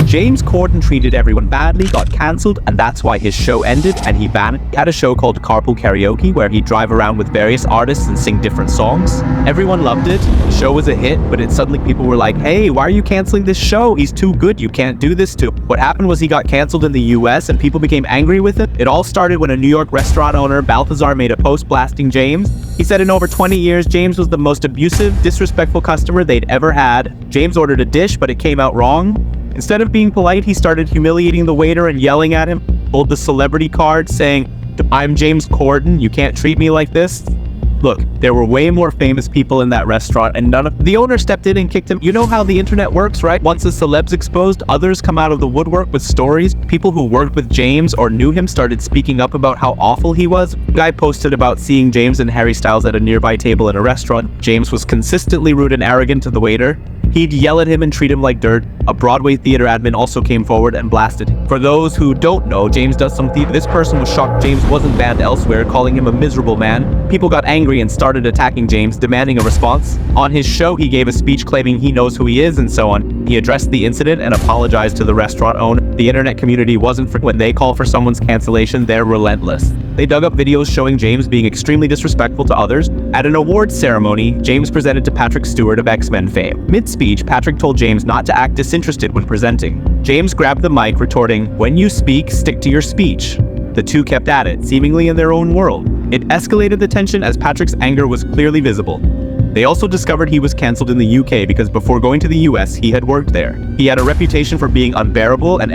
James Corden treated everyone badly, got cancelled, and that's why his show ended and he vanished. He had a show called Carpool Karaoke where he'd drive around with various artists and sing different songs. Everyone loved it. The show was a hit, but suddenly people were like, hey, why are you canceling this show? He's too good. You can't do this to him. What happened was he got canceled in the US and people became angry with him. It all started when a New York restaurant owner, Balthazar, made a post blasting James. He said in over 20 years, James was the most abusive, disrespectful customer they'd ever had. James ordered a dish, but it came out wrong. Instead of being polite, he started humiliating the waiter and yelling at him, pulled the celebrity card saying, I'm James Corden, you can't treat me like this. Look, there were way more famous people in that restaurant and the owner stepped in and kicked him. You know how the internet works, right? Once a celeb's exposed, others come out of the woodwork with stories. People who worked with James or knew him started speaking up about how awful he was. A guy posted about seeing James and Harry Styles at a nearby table in a restaurant. James was consistently rude and arrogant to the waiter. He'd yell at him and treat him like dirt. A Broadway theater admin also came forward and blasted him. For those who don't know, James does some theater. This person was shocked James wasn't banned elsewhere, calling him a miserable man. People got angry and started attacking James, demanding a response. On his show, he gave a speech claiming he knows who he is and so on. He addressed the incident and apologized to the restaurant owner. The internet community wasn't for when they call for someone's cancellation, they're relentless. They dug up videos showing James being extremely disrespectful to others. At an awards ceremony, James presented to Patrick Stewart of X-Men fame. Mid-speech, Patrick told James not to act disinterested when presenting. James grabbed the mic, retorting, "When you speak, stick to your speech." The two kept at it, seemingly in their own world. It escalated the tension as Patrick's anger was clearly visible. They also discovered he was cancelled in the UK because before going to the US, he had worked there. He had a reputation for being unbearable, and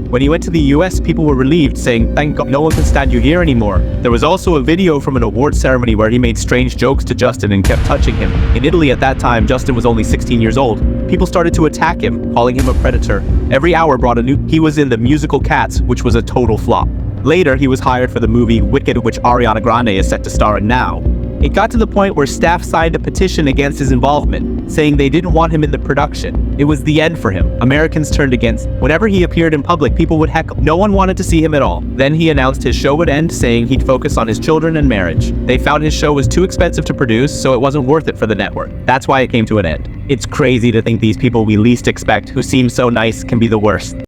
when he went to the US, people were relieved, saying, "Thank God, no one can stand you here anymore." There was also a video from an award ceremony where he made strange jokes to Justin and kept touching him. In Italy at that time, Justin was only 16 years old. People started to attack him, calling him a predator. Every hour brought a new. He was in the musical Cats, which was a total flop. Later, he was hired for the movie Wicked, which Ariana Grande is set to star in now. It got to the point where staff signed a petition against his involvement, saying they didn't want him in the production. It was the end for him. Americans turned against him. Whenever he appeared in public, people would heckle. No one wanted to see him at all. Then he announced his show would end, saying he'd focus on his children and marriage. They found his show was too expensive to produce, so it wasn't worth it for the network. That's why it came to an end. It's crazy to think these people we least expect, who seem so nice, can be the worst.